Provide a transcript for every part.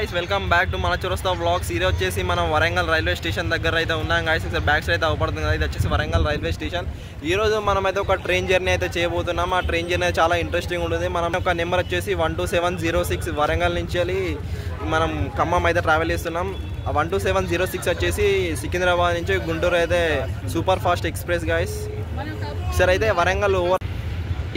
guys, welcome back to Mana Churasta Vlogs. Ee roju chesi manam Warangal railway station daggara aithe unnam guys. Ikkada back side aithe avpadutundi kada. Idi vachesi Warangal railway station. Ee roju manam aithe oka train journey aithe cheyabothunam. Aa train journey chaala interesting untundi. Manam oka number vachesi 12706 Warangal nunchi manam Khammam aithe travel chestunnam. 12706 vachesi Secunderabad nunchi Guntur aithe super fast express guys. Sir aithe Warangal over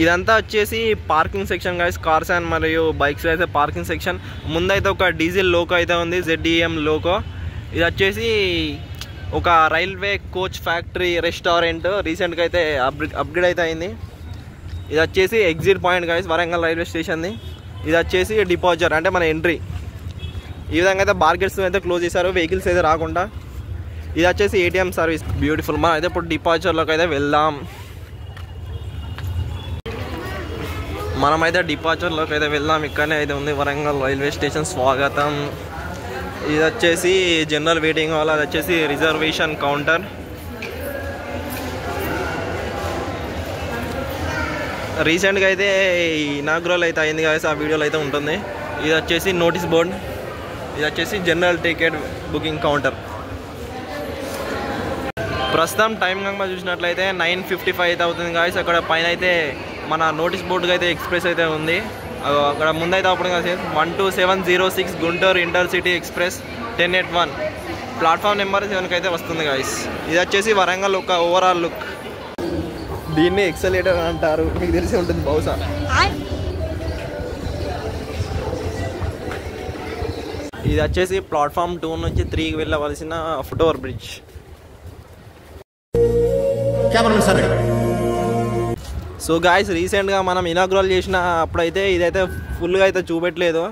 ఇదంతా వచ్చేసి parking section guys. Cars and మరియు bikes అయితే parking section. ముందైతే ఒక diesel loco అయితే ఉంది, ZEM loco. ఇది వచ్చేసి ఒక రైల్వే కోచ్ ఫ్యాక్టరీ రెస్టారెంట్. రీసెంట్గా అయితే అప్గ్రేడ్ అయితే అయింది. ఇది వచ్చేసి exit point guys Warangal railway స్టేషన్ది. ఇది వచ్చేసి డిపార్చర్ అంటే మన ఎంట్రీ. ఈ విధంగా అయితే బార్గెట్స్ అయితే క్లోజ్ చేశారు, వెహికల్స్ అయితే రాకుండా. ఇది వచ్చేసి ATM సర్వీస్. బ్యూటిఫుల్. మనం అయితే ఇప్పుడు డిపార్చర్లోకి అయితే వెళ్దాం. మనమైతే డిపార్చర్లోకి అయితే వెళ్దాం. ఇక్కడనే అయితే ఉంది వరంగల్ రైల్వే స్టేషన్ స్వాగతం. ఇది వచ్చేసి జనరల్ వెయిటింగ్ హాల్, అది వచ్చేసి రిజర్వేషన్ కౌంటర్. రీసెంట్గా అయితే ఇనాగ్రల్ అయితే అయింది కదా, ఆ వీడియోలో అయితే ఉంటుంది. ఇది వచ్చేసి నోటీస్ బోర్డ్. ఇది వచ్చేసి జనరల్ టికెట్ బుకింగ్ కౌంటర్. ప్రస్తుతం టైం కనుక చూసినట్లయితే 9:55 అయితే అవుతుంది గాయస్. అక్కడ పైన అయితే మన నోటీస్ బోర్డుగా అయితే ఎక్స్ప్రెస్ అయితే ఉంది. అక్కడ ముందైతే అప్పుడు 12706 Guntur intercity express 1081 platform number 7కి అయితే వస్తుంది గాయస్. ఇది వచ్చేసి వరంగల్ ఒక ఓవరాల్ లుక్. దీన్ని ఎక్సలేటర్ అంటారు, మీకు తెలిసి ఉంటుంది బహుశా. ఇది వచ్చేసి ప్లాట్ఫామ్ 2 నుంచి 3కి వెళ్ళవలసిన foot over bridge. So guys, రీసెంట్గా మనం ఇనాగ్రల్ చేసిన అప్పుడైతే ఇదైతే ఫుల్గా అయితే చూపెట్టలేదు,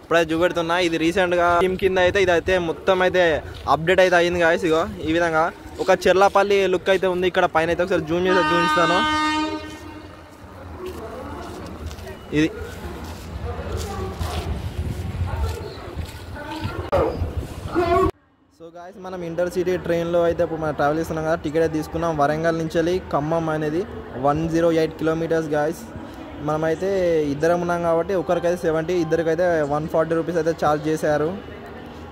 ఇప్పుడైతే చూపెడుతున్నా. ఇది రీసెంట్గా టీమ్ కింద అయితే ఇదైతే మొత్తం అయితే అప్డేట్ అయితే అయ్యింది గాయస్. ఇగో ఈ విధంగా ఒక చెర్లపల్లి లుక్ అయితే ఉంది. ఇక్కడ పైన అయితే ఒకసారి జూమ్ చేసి చూపిస్తాను. ఇది సో గాయస్, మనం ఇంటర్సిటీ ట్రైన్లో అయితే ఇప్పుడు మనం ట్రావెల్ చేస్తున్నాం కదా. టికెట్ అయితే తీసుకున్నాం. వరంగల్ నుంచి వెళ్ళి ఖమ్మం అనేది 108 కిలోమీటర్స్ గాయస్. మనమైతే ఇద్దరం ఉన్నాం కాబట్టి ఒకరికైతే 70, ఇద్దరికైతే 140 రూపీస్ అయితే ఛార్జ్ చేశారు.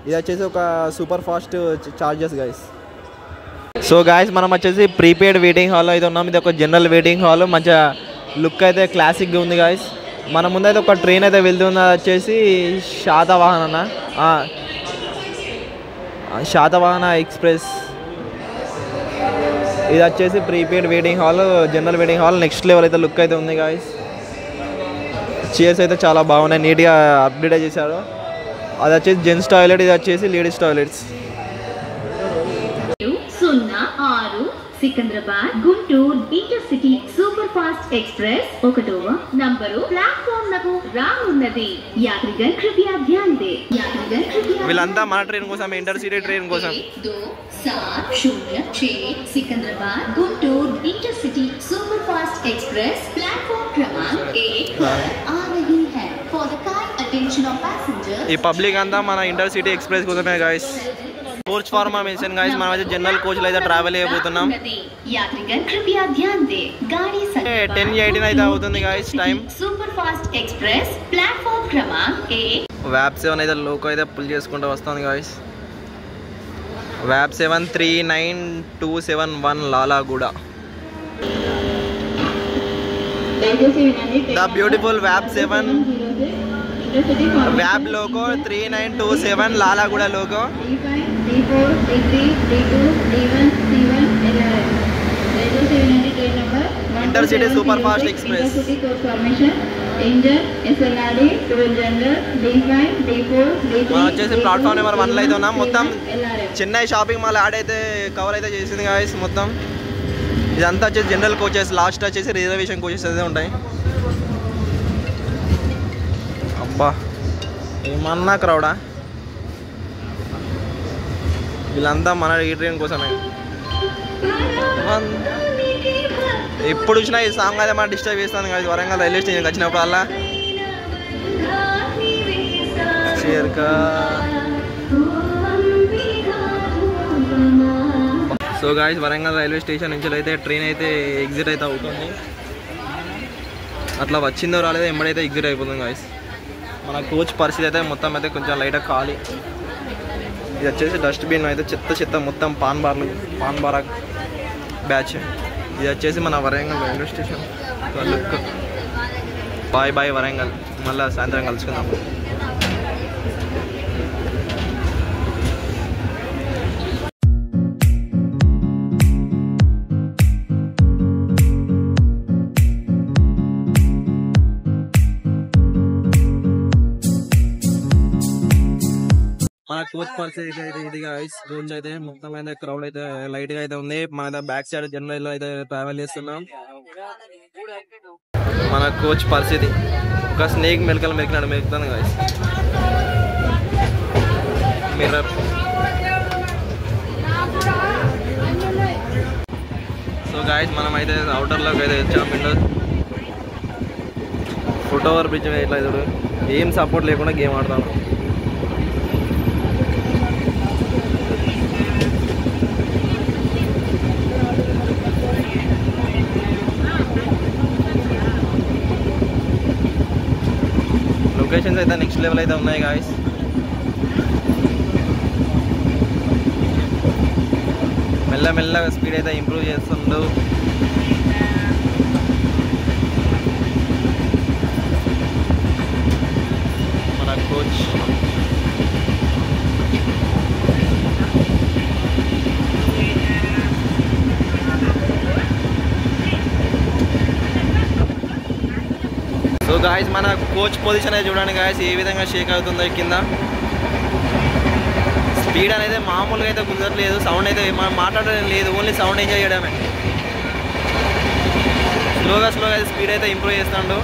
ఇది వచ్చేసి ఒక super fast charges guys. So guys, మనం వచ్చేసి ప్రీపెయిడ్ వెయిటింగ్ హాల్లో అయితే ఉన్నాం. ఇది ఒక జనరల్ వెయిటింగ్ హాల్. మంచిగా లుక్ అయితే క్లాసిక్గా ఉంది గాయస్. మన ముందైతే ఒక ట్రైన్ అయితే వెళ్తుంది, అది వచ్చేసి శాతవాహన ఎక్స్ప్రెస్. ఇది వచ్చేసి prepaid waiting hall, general waiting hall. Next level అయితే లుక్ అయితే ఉంది గాయస్. చైర్స్ అయితే చాలా బాగున్నాయి, నీట్గా అప్డేట్ చేశారు. అది వచ్చేసి జెంట్స్ టాయిలెట్, ఇది వచ్చేసి ladies toilets. Secunderabad Guntur intercity super fast express 1వ నంబరు ప్లాట్ఫామ్ నకు రానున్నది. యాత్రిగన్ కృపయా ధ్యాన్ దే. వీళ్ళంతా మన ట్రైన్ కోసం, ఇంటర్సిటీ ట్రైన్ కోసం. 2706 Secunderabad Guntur intercity super fast express platform क्रमांक 1 पर आ रही है. For the kind attention of passengers. ఈ పబ్లిక్ అంతా మన ఇంటర్సిటీ ఎక్స్ప్రెస్ కోసమే గాయస్. Coach formation guys. మనం అయితే జనరల్ కోచ్లో అయితే ట్రావెల్ అయిపోతున్నాం. యాత్రిగన్ కృపయా ధ్యాన్ దే. గాడి 10:18 అయితే అవుతుంది guys time. Super fast express platform క్రమాంక్ 1 వ్యాప్ 7 అయితే లోకో అయితే పుల్ చేసుకుంటూ వస్తుంది గాయస్. వ్యాప్ 739271 లాలాగూడ. ద బ్యూటిఫుల్ వ్యాప్ 7 వ్యాప్ loco 3927 Lalaguda loco. Intercity super fast express. మనం వచ్చేసి ప్లాట్ఫామ్ నెంబర్ 1లో అయితే ఉన్నాం. మొత్తం చెన్నై షాపింగ్ మాల్ యాడ్ అయితే కవర్ అయితే చేసింది గాయస్ మొత్తం. ఇదంతా వచ్చేసి జనరల్ కోచెస్, లాస్ట్ వచ్చేసి రిజర్వేషన్ కోచెస్ అయితే ఉంటాయి. అబ్బా ఏమన్నా క్రౌడా. వీళ్ళంతా మన ఈ ట్రైన్ కోసమే. ఎప్పుడు చూసినా ఈ సాంగ్ అయితే మనం డిస్టర్బ్ చేస్తాను కదా వరంగల్ రైల్వే స్టేషన్కి వచ్చినప్పుడు అలా. So guys, Warangal railway station నుంచి అయితే ట్రైన్ అయితే ఎగ్జిట్ అయితే అవుతుంది. అట్లా వచ్చిందో రాలేదో ఎంబడైతే ఎగ్జిట్ అయిపోతుంది గాయస్. మన కోచ్ పరిస్థితి అయితే మొత్తం అయితే కొంచెం లైట్గా ఖాళీ. ఇది వచ్చేసి డస్ట్బిన్ అయితే చెత్త మొత్తం పాన్ బారా బ్యాచ్. ఇది వచ్చేసి మన Warangal railway station look. Bye Warangal, మళ్ళీ సాయంత్రం కలుసుకుందాం. మన కోచ్ పరిస్థితి అయితే ఇది గైస్. కోచ్ అయితే మొత్తం అయితే క్రౌడ్ అయితే లైట్ గా అయితే ఉంది. మన బ్యాక్ సైడ్ జనరల్ లో అయితే ట్రావెల్ చేస్తున్నాం. మన కోచ్ పరిస్థితి ఒక స్నేక్ మెరుకుతాను గైస్. మిర్రర్. సో గైస్ మనం అయితే అవుటర్ లోకి అయితే వచ్చాం. విండో ఫుట్ ఓవర్ బ్రిడ్జ్ ఇట్లా చూడు, ఏం సపోర్ట్ లేకుండా గేమ్ ఆడతాం. లొకేషన్స్ అయితే నెక్స్ట్ లెవెల్ అయితే ఉన్నాయి గాయస్. మెల్లగా స్పీడ్ అయితే ఇంప్రూవ్ చేస్తుండు. మన కోచ్ సో గాయస్ మన కోచ్ పొజిషన్ అయితే చూడండి గాయస్, ఏ విధంగా షేక్ అవుతుందో కింద. స్పీడ్ అనేది మామూలుగా అయితే కుదరలేదు. సౌండ్ అయితే మనం మాట్లాడడం లేదు, ఓన్లీ సౌండ్ ఎంజాయ్ చేయడమే. స్లోగా అయితే స్పీడ్ అయితే ఇంప్రూవ్ చేస్తాడు.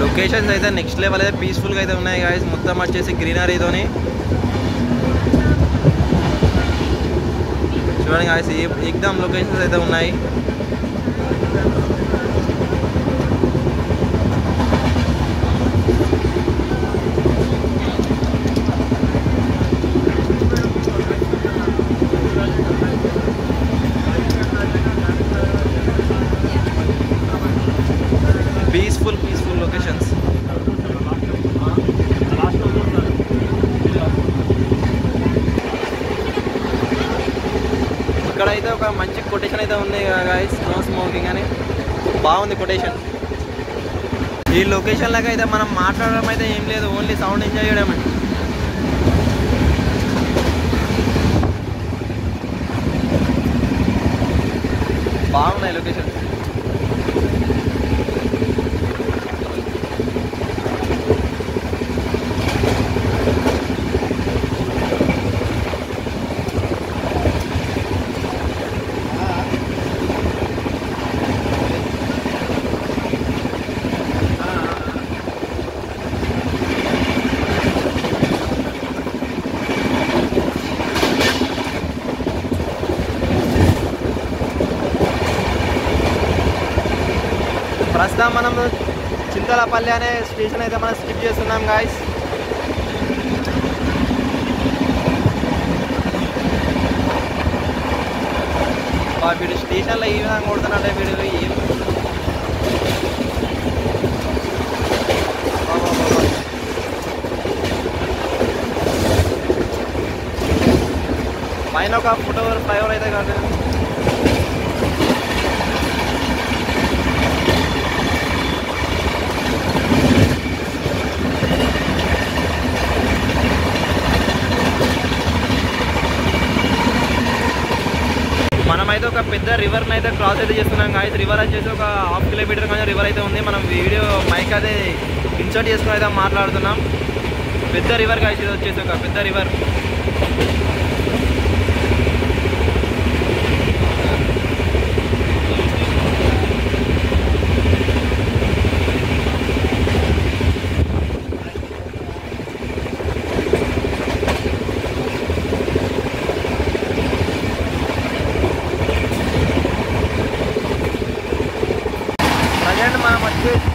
లొకేషన్స్ అయితే నెక్స్ట్ లెవెల్ అయితే పీస్ఫుల్గా అయితే ఉన్నాయి గాయస్. మొత్తం వచ్చేసి గ్రీనరీతోని చూడండి గాయస్, ఎగ్జామ్ లొకేషన్స్ అయితే ఉన్నాయి. Peaceful locations. ఇక్కడైతే ఒక మంచి కొటేషన్ అయితే ఉంది గాయస్, నో స్మోకింగ్ అని. బాగుంది కొటేషన్. ఈ లొకేషన్ లాగా అయితే మనం మాట్లాడడం అయితే ఏం లేదు, ఓన్లీ సౌండ్ ఎంజాయ్ చేయడమే. బాగున్నాయి లొకేషన్. ప్రస్తుతం మనం చింతలపల్లి అనే స్టేషన్ అయితే మనం స్కిప్ చేస్తున్నాం గాయస్. వీడు స్టేషన్లో ఈ విధంగా కొడుతున్నట్టే వీడు ఏం పైన ఒక ఫుట్ ఓవర్ ఫ్లైఓవర్ అయితే కాదు. మనమైతే ఒక పెద్ద రివర్ని అయితే క్రాస్ అయితే చేస్తున్నాం గాయస్. రివర్ వచ్చేసి ఒక 1/2 కిలోమీటర్ కానీ రివర్ అయితే ఉంది. మనం వీడియో మైక్ అయితే ఇన్సర్ట్ చేసుకుని అయితే మాట్లాడుతున్నాం. పెద్ద రివర్ గాయస్, ఇది వచ్చేసి ఒక పెద్ద రివర్. మనం వచ్చేసి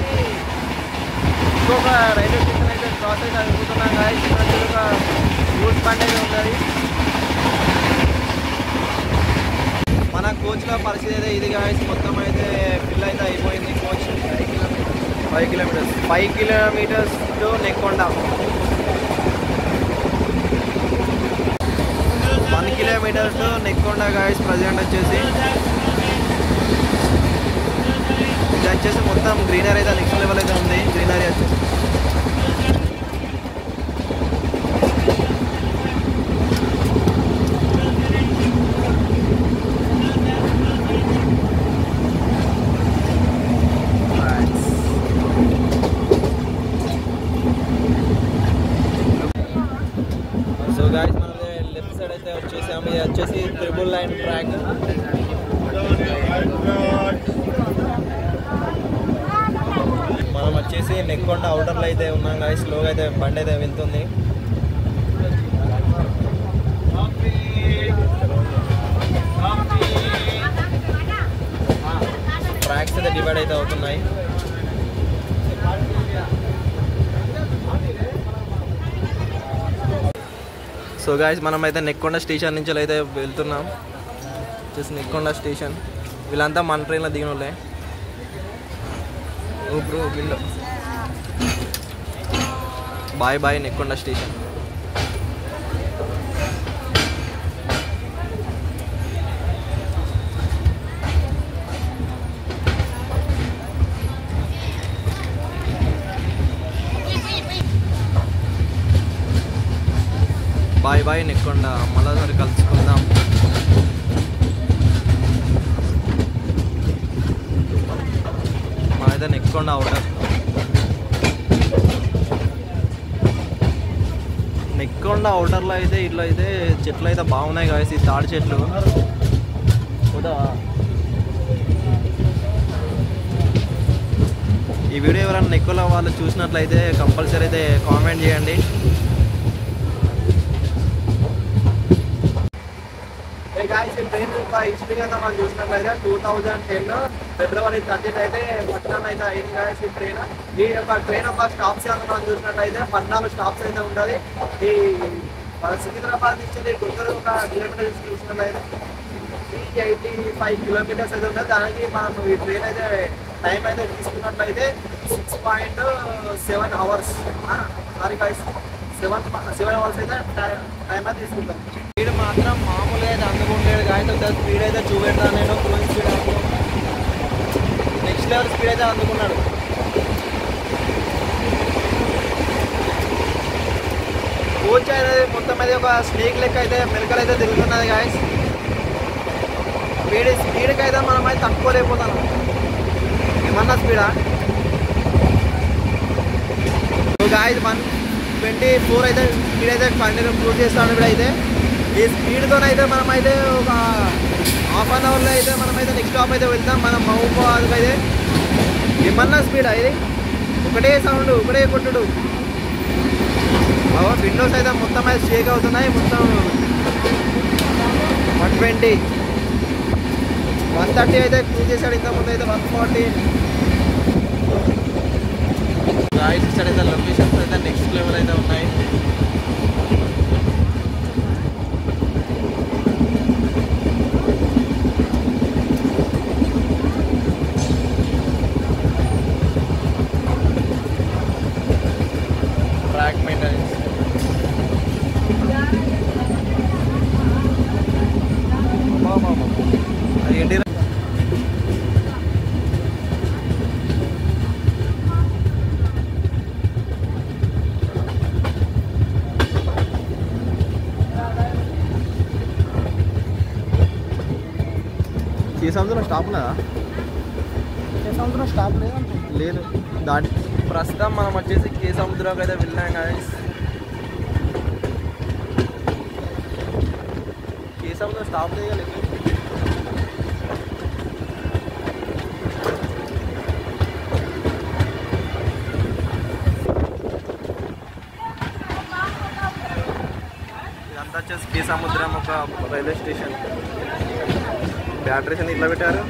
ఇంకొక రైల్వే స్టేషన్ అయితే క్రాస్ అయితే అయిపోతున్నాం గాయస్. ఇక్కడ ఒక ఫ్రూట్స్ బండి అయితే ఉన్నది. కోచ్లో పరిస్థితి అయితే ఇది గాయస్, మొత్తం అయితే ఫిల్ అయితే అయిపోయింది coach. 5 kilometres to Nekkonda. 1 kilometres to Nekkonda guys. Present వచ్చేసి ఇది వచ్చేసి మొత్తం గ్రీనరీ అయితే నెక్స్ట్ లెవెల్ అయితే ఉంది. గ్రీనరీ వచ్చేసి గాయస్ మనం లెఫ్ట్ సైడ్ అయితే వచ్చేసాము. ఇది వచ్చేసి ట్రిపుల్ లైన్ ట్రాక్. మనం వచ్చేసి నెక్కొండ అవుటర్లో అయితే ఉన్నాం గాయస్. స్లోగా అయితే బండి అయితే వెళ్తుంది. ట్రాక్స్ అయితే డివైడ్ అయితే అవుతున్నాయి. సో గాయస్ మనం అయితే నెక్కొండ స్టేషన్ నుంచి అయితే వెళ్తున్నాం. Just Nekkonda station. వీళ్ళంతా మన ట్రైన్లో దిగిన వాళ్ళే. బ్రో వీళ్ళు bye bye Nekkonda station. Bye bye Nekkonda. మళ్ళీ కలుసుకుందాం. మనైతే నెక్కొండ అవుటర్. నెక్కొండ అవుటర్లో అయితే ఇట్లా అయితే చెట్లు అయితే బాగున్నాయి కాదు. ఈ తాడి చెట్లు ఈ వీడియో ఎవరైనా నెక్కొండ వాళ్ళు చూసినట్లయితే కంపల్సరీ అయితే కామెంట్ చేయండి. ట్రైన్ హిస్టరీ అయితే మనం చూసినట్లయితే 2010 ఫిబ్రవరి 30 అయితే పట్టణం అయితే అయింది గాయస్ ఈ ట్రైన్. ఈ యొక్క ట్రైన్ ఒక స్టాప్స్ మనం చూసినట్లయితే 14 స్టాప్స్ అయితే ఉంటుంది. ఈ సికింద్రాబాద్ నుంచి గుంటూరు ఒక కిలోమీటర్స్ చూసినట్లయితే 385 కిలోమీటర్స్ అయితే ఉంటుంది. దానికి మనం ఈ ట్రైన్ అయితే టైం అయితే తీసుకున్నట్లయితే 6.7 అవర్స్. సారీ గాయస్, 7 అవర్స్ అయితే టైం అయితే తీసుకుంటాం. స్పీడ్ మాత్రం మామూలుగా అయితే అందుకుంటాడు గాయస్. స్పీడ్ అయితే చూపెడతాను నేను. క్రూయింగ్ స్పీడ్ నెక్స్ట్ లెవెల్ స్పీడ్ అయితే అందుకున్నాడు. కోచ్ అనేది మొత్తం అయితే ఒక స్నేక్ లెక్క అయితే మెలకలు అయితే తిరుగుతున్నది గాయస్. స్పీడ్కి అయితే మనం అయితే తట్టుకోలేకపోతాను. ఏమన్నా స్పీడా గాయస్ 124 అయితే స్పీడ్ అయితే కంటిన్యూ ప్రూవ్ చేస్తాను. ఇప్పుడు అయితే ఈ స్పీడ్తోనైతే మనం అయితే ఒక హాఫ్ అన్ అవర్లో అయితే మనమైతే నెక్స్ట్ స్టాప్ అయితే వెళ్తాం. మనం మహబూబాబాద్కి అయితే ఏమన్నా స్పీడా ఇది. ఒకటే సౌండ్, ఒకటే కొట్టుడు. విండోస్ అయితే మొత్తం అయితే షేక్ అవుతున్నాయి. మొత్తం 120 130 అయితే క్రూజ్ చేశాడు. ఇంతకుముందు అయితే 140. గాయస్ ఇస్తాడు అయితే లొకేషన్స్ అయితే నెక్స్ట్ లెవెల్ అయితే ఉన్నాయి. ట్రాక్ మెయింటెనెన్స్ ఏంటి కేసముద్రం స్టాప్ ఉన్నదా? కేసముద్రం స్టాప్ లేదు దాటి. ప్రస్తుతం మనం వచ్చేసి కేసముద్రంకి అయితే వెళ్ళాం గాయస్. కేసముద్రం స్టాప్ చేయలేదు. ఇదంతా వచ్చేసి కేసముద్రం ఒక రైల్వే స్టేషన్. బ్యాటరీస్ ఇట్లా పెట్టారు.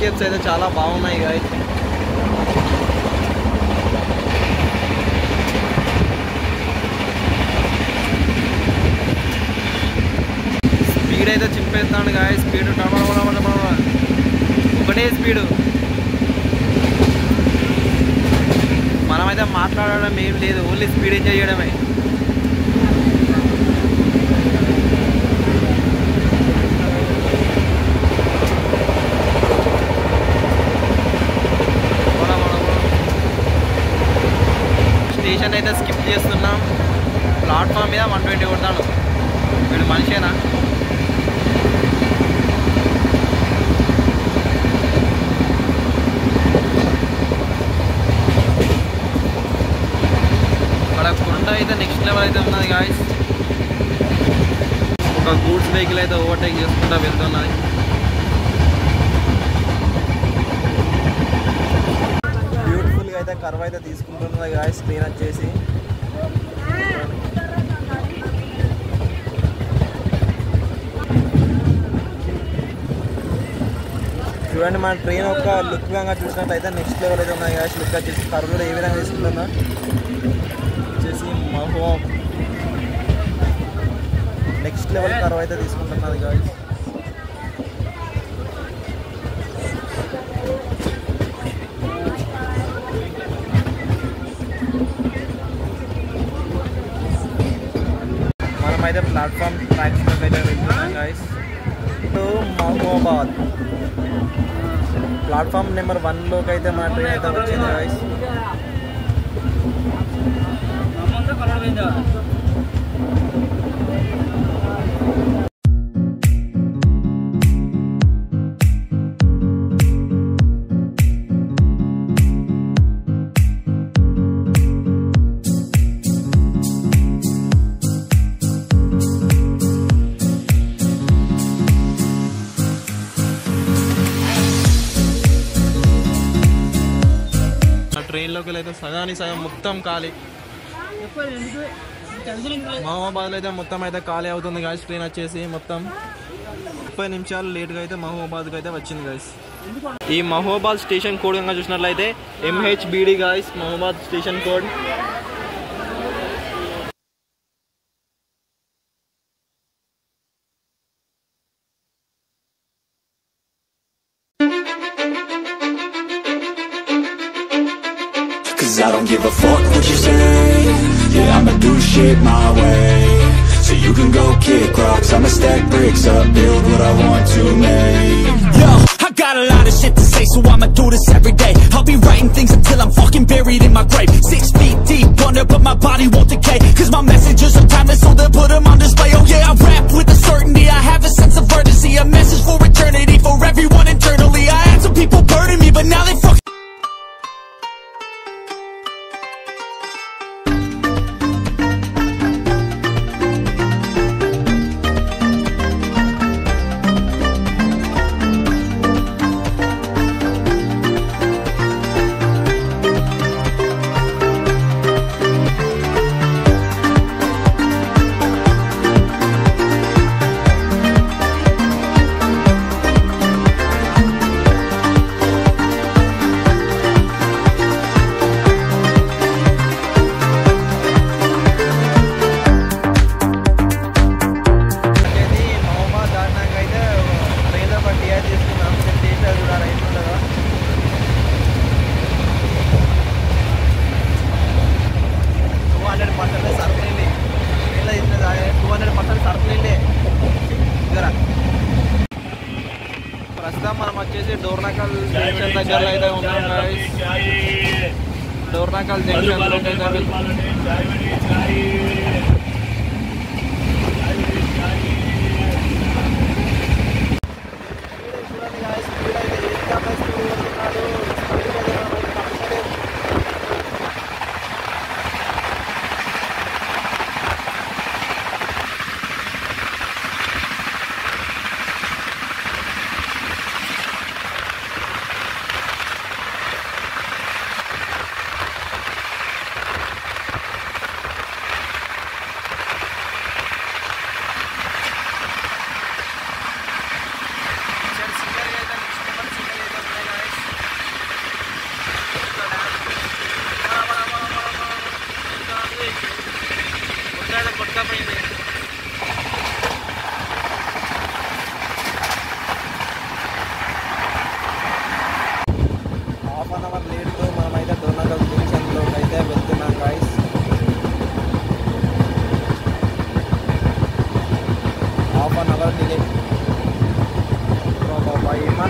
ల్యాండ్స్కేప్స్ అయితే చాలా బాగున్నాయి గైస్. స్పీడ్ అయితే చింపేస్తాను గాయస్. స్పీడ్ ఒకటే స్పీడు. మనమైతే మాట్లాడడం ఏం లేదు, ఓన్లీ స్పీడ్ ఎంజాయ్ చేయడమే. స్టేషన్ అయితే స్కిప్ చేస్తున్నాం. ప్లాట్ఫామ్ మీద 120 కొడతాను. వీడు మనిషేనా? అక్కడ కొండ అయితే నెక్స్ట్ లెవెల్ అయితే ఉన్నది గాయస్. ఒక గూడ్స్ వెహికల్ అయితే ఓవర్టేక్ చేసుకుంటూ వెళ్తున్నది. బ్యూటిఫుల్గా అయితే కర్వ్ అయితే తీసుకుంటున్నది గాయస్. స్క్రీన్ వచ్చేసి చూడండి, మన ట్రైన్ ఒక లుక్ విధంగా చూసినట్టయితే నెక్స్ట్ లెవెల్ అయితే ఉన్నాయి గాయస్. లుక్ వచ్చేసి కర్వ్ కూడా ఏ విధంగా తీసుకుంటుందో వచ్చేసి నెక్స్ట్ లెవెల్ కర్వ్ అయితే తీసుకుంటున్నది గాయస్. మనమైతే ప్లాట్ఫామ్ ట్రాక్స్ మీద అయితే వెళ్తున్నాం గాయస్. మహబూబాబాద్ ప్లాట్ఫామ్ నెంబర్ 1లోకి అయితే మన ట్రైన్ అయితే వచ్చింది గాయస్. ట్రైన్లోకి అయితే సగానికి సగం మొత్తం ఖాళీ. మహబూబాబాద్లో అయితే మొత్తం అయితే ఖాళీ అవుతుంది గాయస్. ట్రైన్ వచ్చేసి మొత్తం 30 నిమిషాలు లేట్గా అయితే మహబూబాబాద్కి అయితే వచ్చింది గాయస్. ఈ మహబూబాబాద్ స్టేషన్ కోడ్ కనుక చూసినట్లయితే MHBD guys. Mahabubabad station code. Cause I don't give a fuck what you say. Yeah, I'ma do shit my way. So you can go kick rocks, I'ma stack bricks up, build what I want to make. Yo, I got a lot of shit to say, so I'ma do this every day. I'll be writing things until I'm fucking buried in my grave. 6 feet deep under, but my body won't decay. Cause my messages are timeless, so they'll put them on display. Oh yeah, I rap with a certainty, I have a sense of urgency. A message for eternity, for everyone internally. I had some people burning me, but now they fucking ప్రస్తుతం మనం వచ్చేసి Dornakal junction దగ్గర అయితే ఉన్నాం guys. Dornakal junction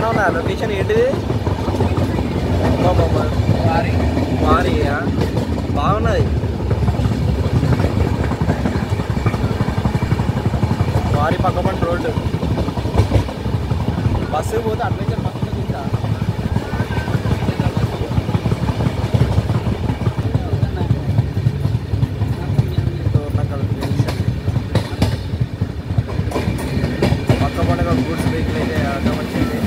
బాగానే ఉన్నాయి. Location ఏంటిది? వారియా బాగున్నది. వారి పక్కపంట రోడ్డు బస్సు పోతే అడ్వెంచర్ బస్సు చూసా. పక్కపంట గూడ్స్ వెహికల్ అయితే అర్థం వచ్చింది.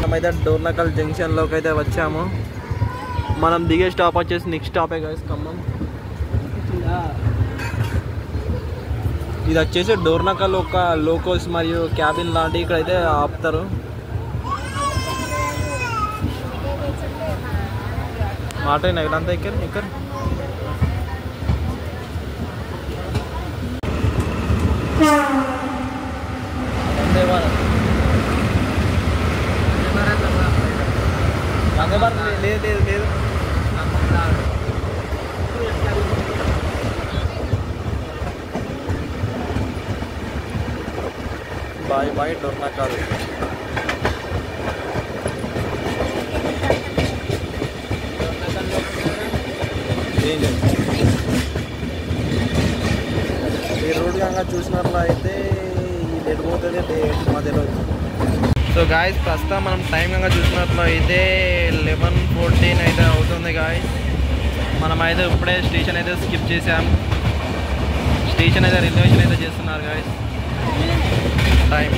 మనమైతే డోర్నకల్ జంక్షన్లోకి అయితే వచ్చాము. మనం దిగే స్టాప్ వచ్చేసి నెక్స్ట్ స్టాపే గైస్ ఖమ్మం. ఇది వచ్చేసి డోర్నకల్ ఒక లోకల్స్ మరియు క్యాబిన్ లాంటి ఇక్కడైతే ఆపుతారు. మాటైనా వీళ్ళంతా ఇక్కడ వందే భారత్ లేదు లేదు లేదు. Bye bye Dornakal. ఏం లేదు ఈ రోడ్ కనుక చూసినట్లయితే ఇది ఎడిపోతుంది మధ్యలో. సో గాయస్ ప్రస్తుతం మనం టైం కనుక చూసినట్లయితే 11:14 అయితే అవుతుంది గాయస్. మనమైతే ఇప్పుడే స్టేషన్ అయితే స్కిప్ చేసాం. స్టేషన్ అయితే రిజర్వేషన్ అయితే చేస్తున్నారు గాయస్. టైం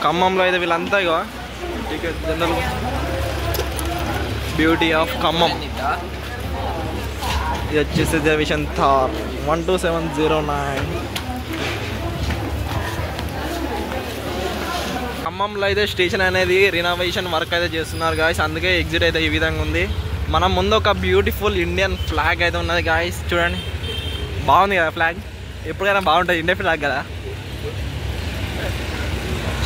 ఖమ్మంలో అయితే వీళ్ళంతా ఇక ticket general beauty of Khammam. ఇది వచ్చేసి విషన్ థార్ 12709. ఖమ్మంలో అయితే స్టేషన్ అనేది రినోవేషన్ వర్క్ అయితే చేస్తున్నారు గాయస్. అందుకే ఎగ్జిట్ అయితే ఈ విధంగా ఉంది. మనం ముందు ఒక బ్యూటిఫుల్ ఇండియన్ ఫ్లాగ్ అయితే ఉన్నది గాయస్. చూడండి బాగుంది కదా ఫ్లాగ్. ఎప్పుడైనా బాగుంటుంది ఇండియన్ ఫ్లాగ్ కదా.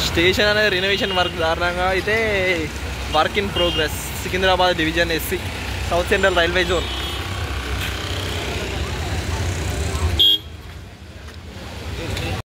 స్టేషన్ అనేది రినోవేషన్ వర్క్ కారణంగా అయితే work in progress. Secunderabad division SC south central railway zone.